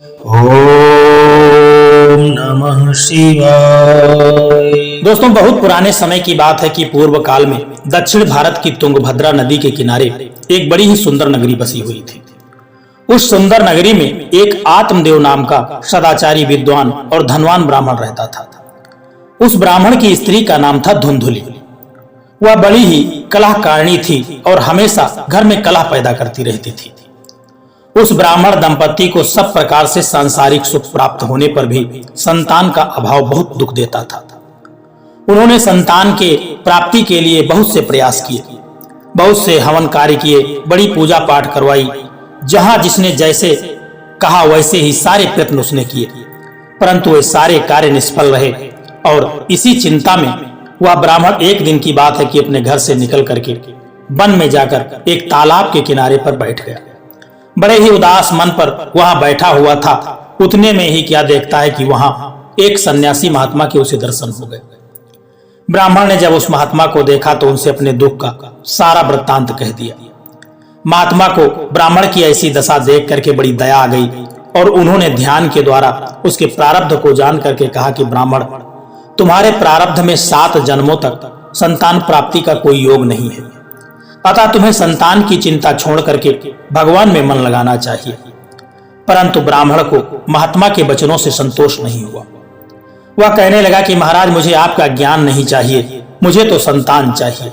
ओम नमः शिवाय। दोस्तों, बहुत पुराने समय की बात है कि पूर्व काल में दक्षिण भारत की तुंगभद्रा नदी के किनारे एक बड़ी ही सुंदर नगरी बसी हुई थी। उस सुंदर नगरी में एक आत्मदेव नाम का सदाचारी, विद्वान और धनवान ब्राह्मण रहता था। उस ब्राह्मण की स्त्री का नाम था धुंधुली। वह बड़ी ही कलहकारिणी थी और हमेशा घर में कलह पैदा करती रहती थी। उस ब्राह्मण दंपति को सब प्रकार से सांसारिक सुख प्राप्त होने पर भी संतान का अभाव बहुत दुख देता था। उन्होंने संतान के प्राप्ति के लिए बहुत से प्रयास किए, बहुत से हवन कार्य किए, बड़ी पूजा पाठ करवाई। जहां जिसने जैसे कहा वैसे ही सारे प्रयत्न उसने किए, परंतु वे सारे कार्य निष्फल रहे। और इसी चिंता में वह ब्राह्मण, एक दिन की बात है कि अपने घर से निकल करके वन में जाकर एक तालाब के किनारे पर बैठ गया। बड़े ही उदास मन पर वहां बैठा हुआ था। उतने में ही क्या देखता है कि वहां एक सन्यासी महात्मा के उसे दर्शन हो गए। ब्राह्मण ने जब उस महात्मा को देखा तो उनसे अपने दुख का सारा वृत्तांत कह दिया। महात्मा को ब्राह्मण की ऐसी दशा देख करके बड़ी दया आ गई और उन्होंने ध्यान के द्वारा उसके प्रारब्ध को जान करके कहा कि ब्राह्मण, तुम्हारे प्रारब्ध में 7 जन्मों तक संतान प्राप्ति का कोई योग नहीं है, अतः तुम्हें संतान की चिंता छोड़ करके भगवान में मन लगाना चाहिए। परंतु ब्राह्मण को महात्मा के वचनों से संतोष नहीं हुआ। वह कहने लगा कि महाराज, मुझे आपका ज्ञान नहीं चाहिए, मुझे तो संतान चाहिए,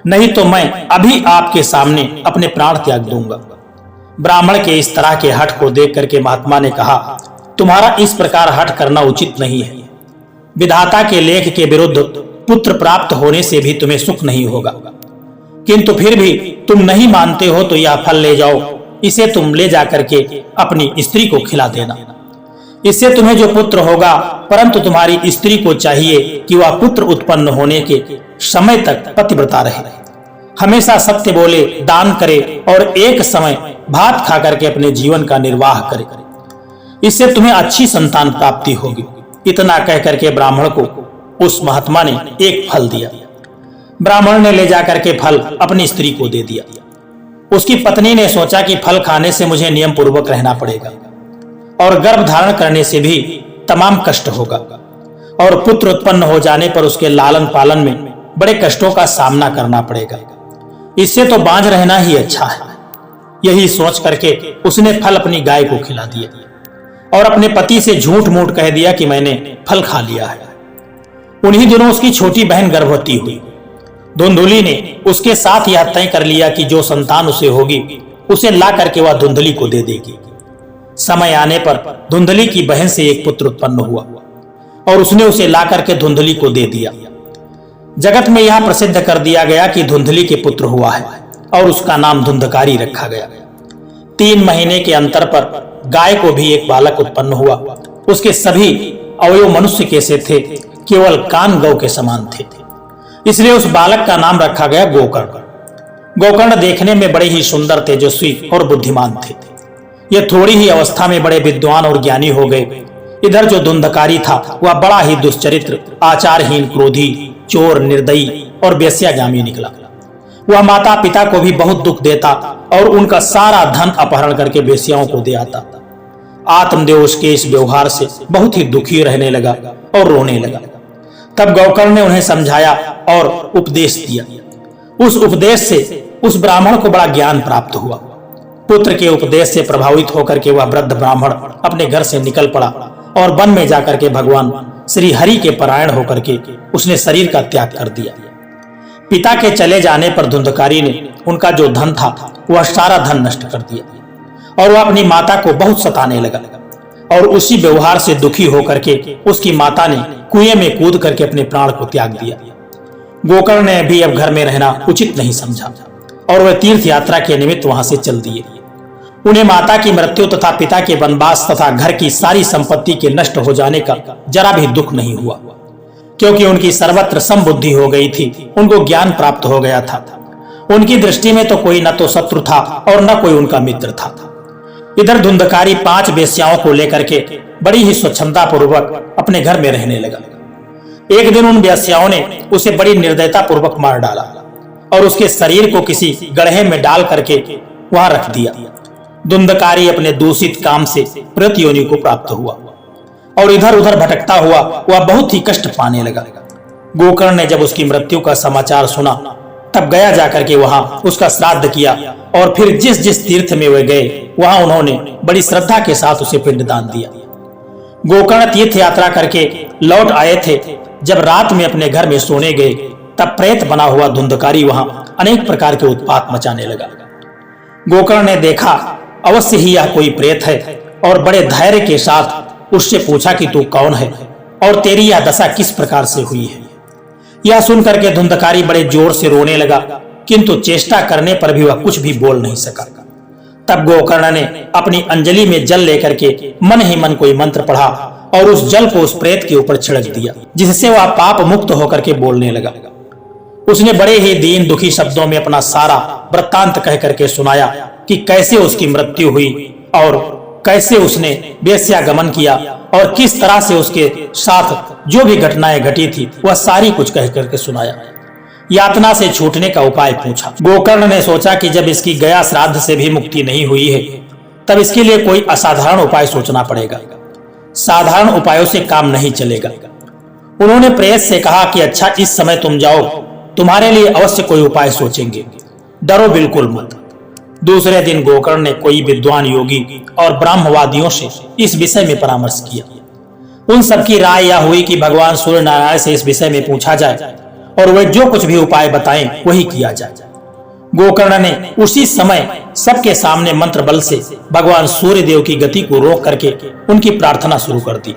नहीं तो मैं अभी आपके सामने अपने प्राण त्याग दूंगा। ब्राह्मण के इस तरह के हठ को देख करके महात्मा ने कहा, तुम्हारा इस प्रकार हठ करना उचित नहीं है। विधाता के लेख के विरुद्ध पुत्र प्राप्त होने से भी तुम्हें सुख नहीं होगा, किंतु फिर भी तुम नहीं मानते हो तो यह फल ले जाओ, इसे तुम ले जाकर के अपनी स्त्री को खिला देना। इससे तुम्हें जो पुत्र होगा, परंतु तुम्हारी स्त्री को चाहिए कि वह पुत्र उत्पन्न होने के समय तक पतिव्रता रहे, हमेशा सत्य बोले, दान करे और एक समय भात खा करके अपने जीवन का निर्वाह करे। इससे तुम्हें अच्छी संतान प्राप्ति होगी। इतना कह करके ब्राह्मण को उस महात्मा ने एक फल दिया। ब्राह्मण ने ले जाकर के फल अपनी स्त्री को दे दिया। उसकी पत्नी ने सोचा कि फल खाने से मुझे नियम पूर्वक रहना पड़ेगा और गर्भ धारण करने से भी तमाम कष्ट होगा, और पुत्र उत्पन्न हो जाने पर उसके लालन पालन में बड़े कष्टों का सामना करना पड़ेगा। इससे तो बांझ रहना ही अच्छा है। यही सोच करके उसने फल अपनी गाय को खिला दिया और अपने पति से झूठ मूठ कह दिया कि मैंने फल खा लिया है। उन्हीं दिनों उसकी छोटी बहन गर्भवती हुई। धुंधुली ने उसके साथ यह तय कर लिया कि जो संतान उसे होगी उसे ला करके वह धुंधली को दे देगी। समय आने पर धुंधली की बहन से एक पुत्र उत्पन्न हुआ और उसने उसे ला करके धुंधली को दे दिया। जगत में यह प्रसिद्ध कर दिया गया कि धुंधली के पुत्र हुआ है और उसका नाम धुंधकारी रखा गया। 3 महीने के अंतर पर गाय को भी एक बालक उत्पन्न हुआ। उसके सभी अवयव मनुष्य के से थे, केवल कान गौ के समान थे, इसलिए उस बालक का नाम रखा गया गोकर्ण। गोकर्ण देखने में बड़े ही सुंदर, तेजस्वी और बुद्धिमान थे। ये थोड़ी ही अवस्था में बड़े विद्वान और ज्ञानी हो गए। इधर जो धुंधकारी था वह बड़ा ही दुश्चरित्र, आचारहीन, क्रोधी, चोर, निर्दयी और वेश्यागामी निकला। वह माता पिता को भी बहुत दुख देता और उनका सारा धन अपहरण करके वेश्याओं को दे आता। आत्मदेव उसके इस व्यवहार से बहुत ही दुखी रहने लगा और रोने लगा। तब गोकर्ण ने उन्हें समझाया और उपदेश दिया। उस उपदेश से उस ब्राह्मण को बड़ा ज्ञान प्राप्त हुआ। पुत्र के उपदेश से प्रभावित होकर के वह वृद्ध ब्राह्मण अपने घर से निकल पड़ा और वन में जाकर के भगवान श्री हरि के परायण होकर के उसने शरीर का त्याग कर दिया। पिता के चले जाने पर धुंधकारी ने उनका जो धन था वह सारा धन नष्ट कर दिया और वह अपनी माता को बहुत सताने लगा और उसी व्यवहार से दुखी होकर के उसकी माता ने कुएं में कूद करके अपने प्राण को त्याग दिया। गोकर्ण ने भी अब घर में रहना उचित नहीं समझा और वह तीर्थ यात्रा के निमित्त वहां से चल दिए। उन्हें माता की मृत्यु तथा पिता के वनवास तथा घर की सारी संपत्ति के नष्ट हो जाने का जरा भी दुख नहीं हुआ, क्योंकि उनकी सर्वत्र समबुद्धि हो गई थी। उनको ज्ञान प्राप्त हो गया था। उनकी दृष्टि में तो कोई न तो शत्रु था और न कोई उनका मित्र था। इधर धुंधकारी 5 वेश्याओं को लेकर के बड़ी ही स्वच्छंदता पूर्वक अपने घर में रहने लगा। एक दिन उन वेश्याओं ने उसे बड़ी निर्दयता पूर्वक मार डाला और उसके शरीर को किसी गड्ढे में डाल करके वहां रख दिया। धुंधकारी अपने दूषित काम से प्रेत योनि को प्राप्त हुआ और इधर उधर भटकता हुआ वह बहुत ही कष्ट पाने लगा। गोकर्ण ने जब उसकी मृत्यु का समाचार सुना तब गया जाकर के वहां उसका श्राद्ध किया और फिर जिस जिस तीर्थ में वे गए वहां उन्होंने बड़ी श्रद्धा के साथ उसे पिंडदान दिया। गोकर्ण तीर्थ यात्रा करके लौट आए थे। जब रात में अपने घर में सोने गए तब प्रेत बना हुआ धुंधकारी वहां अनेक प्रकार के उत्पात मचाने लगा। गोकर्ण ने देखा अवश्य ही यह कोई प्रेत है और बड़े धैर्य के साथ उससे पूछा कि तू कौन है और तेरी यह दशा किस प्रकार से हुई है। यह सुनकर के धुंधकारी बड़े जोर से रोने लगा, किंतु चेष्टा करने पर भी वह कुछ भी बोल नहीं सका। तब गोकर्ण ने अपनी अंजलि में जल लेकर के मन ही मन कोई मंत्र पढ़ा और उस जल को उस प्रेत के ऊपर छिड़क दिया, जिससे वह पाप मुक्त होकर के बोलने लगा। उसने बड़े ही दीन दुखी शब्दों में अपना सारा वृत्तांत कह करके सुनाया कि कैसे उसकी मृत्यु हुई और कैसे उसने वेश्यागमन किया और किस तरह से उसके साथ जो भी घटनाएं घटी थी वह सारी कुछ कह करके सुनाया। यातना से छूटने का उपाय पूछा। गोकर्ण ने सोचा कि जब इसकी गया श्राद्ध से भी मुक्ति नहीं हुई है तब इसके लिए कोई असाधारण उपाय सोचना पड़ेगा। साधारण उपायों से काम नहीं चलेगा। उन्होंने प्रेत से कहा कि अच्छा इस समय तुम जाओ, तुम्हारे लिए अवश्य कोई उपाय सोचेंगे, डरो बिल्कुल मत। दूसरे दिन गोकर्ण ने कोई विद्वान योगी और ब्राह्मवादियों से इस विषय में परामर्श किया। उन सबकी राय यह हुई कि भगवान सूर्य नारायण से इस विषय में पूछा जाए और वे जो कुछ भी उपाय बताएं वही किया जाए। गोकर्ण ने उसी समय सबके सामने मंत्र बल से भगवान सूर्य देव की गति को रोक करके उनकी प्रार्थना शुरू कर दी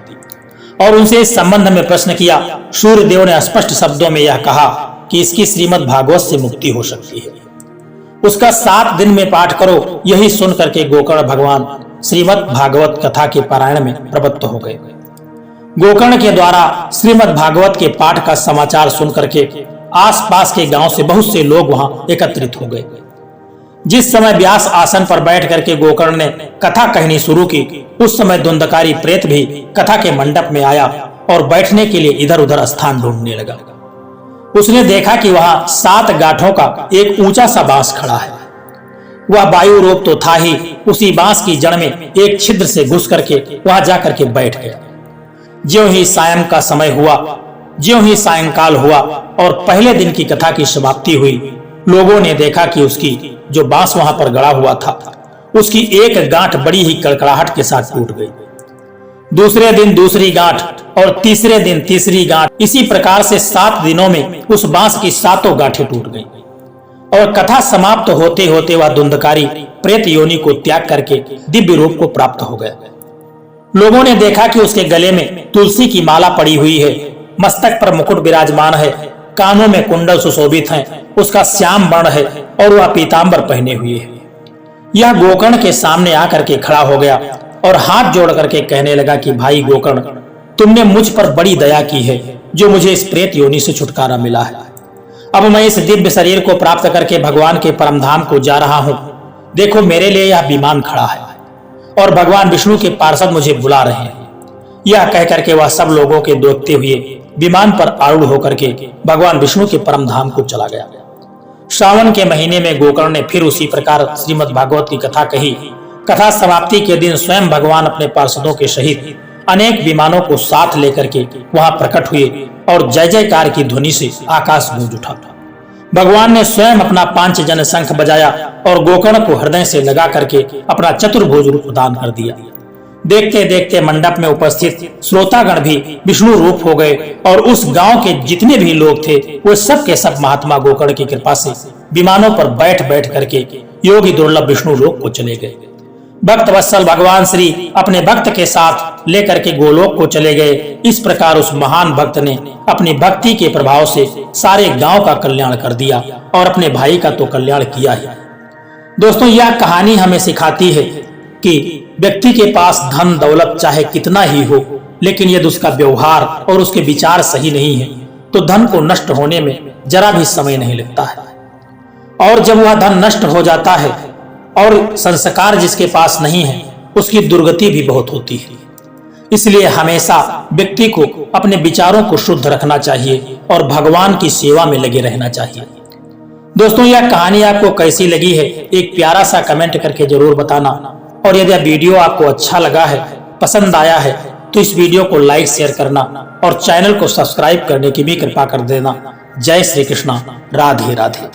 और उनसे इस संबंध में प्रश्न किया। सूर्य देव ने स्पष्ट शब्दों में यह कहा कि इसकी श्रीमद् भागवत से मुक्ति हो सकती है, उसका 7 दिन में पाठ करो। यही सुन करके गोकर्ण भगवान श्रीमद् भागवत कथा के पारायण में प्रवृत्त हो गए। गोकर्ण के द्वारा श्रीमद् भागवत के पाठ का समाचार सुन करके आसपास के गांव से बहुत से लोग वहां एकत्रित हो गए। जिस समय व्यास आसन पर बैठ करके गोकर्ण ने कथा कहनी शुरू की, उस समय धुंधकारी प्रेत भी कथा के मंडप में आया और बैठने के लिए इधर उधर स्थान ढूंढने लगा। उसने देखा कि वहां 7 गांठों का एक ऊंचा सा बांस खड़ा है। वह वायु रूप तो था ही, उसी बांस की जड़ में एक छिद्र से घुस करके वहां जाकर के बैठ गया। ज्यों ही सायं का समय हुआ, ज्यों ही सायंकाल हुआ और पहले दिन की कथा की समाप्ति हुई, लोगों ने देखा कि उसकी जो बांस वहां पर गड़ा हुआ था उसकी एक गांठ बड़ी ही कड़कड़ाहट के साथ टूट गई। दूसरे दिन दूसरी गांठ और तीसरे दिन तीसरी गांठ, इसी प्रकार से 7 दिनों में उस बांस की 7 गांठें टूट गईं और कथा समाप्त होते होते वह धुंधकारी प्रेत योनि को त्याग करके दिव्य रूप को प्राप्त हो गया। लोगों ने देखा कि उसके गले में तुलसी की माला पड़ी हुई है, मस्तक पर मुकुट विराजमान है, कानों में कुंडल सुशोभित हैं, उसका श्याम वर्ण है और वह पीतांबर पहने हुए है। यह गोकर्ण के सामने आकर के खड़ा हो गया और हाथ जोड़ करके कहने लगा कि भाई गोकर्ण, तुमने मुझ पर बड़ी दया की है जो मुझे इस प्रेत योनि से छुटकारा मिला है। अब मैं इस दिव्य शरीर को प्राप्त करके भगवान के परम धाम को जा रहा हूं। देखो मेरे लिए यह विमान खड़ा है और भगवान विष्णु के पार्षद मुझे बुला रहे हैं। यह कह करके वह सब लोगों के देखते हुए विमान पर आरूढ़ होकर के भगवान विष्णु के परम धाम को चला गया। श्रावण के महीने में गोकर्ण ने फिर उसी प्रकार श्रीमद् भागवत की कथा कही। कथा समाप्ति के दिन स्वयं भगवान अपने पार्षदों के सहित अनेक विमानों को साथ लेकर के वहां प्रकट हुए और जय जयकार की ध्वनि से आकाश गूंज उठा। भगवान ने स्वयं अपना 5 जन शंख बजाया और गोकर्ण को हृदय से लगा करके अपना चतुर्भुज रूप प्रदान कर दिया। देखते देखते मंडप में उपस्थित श्रोतागण भी विष्णु रूप हो गए और उस गांव के जितने भी लोग थे वे सब के सब महात्मा गोकर्ण की कृपा से विमानों पर बैठ बैठ करके योगी दुर्लभ विष्णु लोक को चले गए। भक्त वत्सल भगवान श्री अपने भक्त के साथ लेकर के गोलोक को चले गए। इस प्रकार उस महान भक्त ने अपनी भक्ति के प्रभाव से सारे गांव का कल्याण कर दिया और अपने भाई का तो कल्याण किया ही। दोस्तों, यह कहानी हमें सिखाती है कि व्यक्ति के पास धन दौलत चाहे कितना ही हो, लेकिन यदि उसका व्यवहार और उसके विचार सही नहीं है तो धन को नष्ट होने में जरा भी समय नहीं लगता है। और जब वह धन नष्ट हो जाता है और संस्कार जिसके पास नहीं है उसकी दुर्गति भी बहुत होती है। इसलिए हमेशा व्यक्ति को अपने विचारों को शुद्ध रखना चाहिए और भगवान की सेवा में लगे रहना चाहिए। दोस्तों यह कहानी आपको कैसी लगी है एक प्यारा सा कमेंट करके जरूर बताना। और यदि वीडियो आपको अच्छा लगा है, पसंद आया है, तो इस वीडियो को लाइक शेयर करना और चैनल को सब्सक्राइब करने की भी कृपा कर देना। जय श्री कृष्णा, राधे राधे।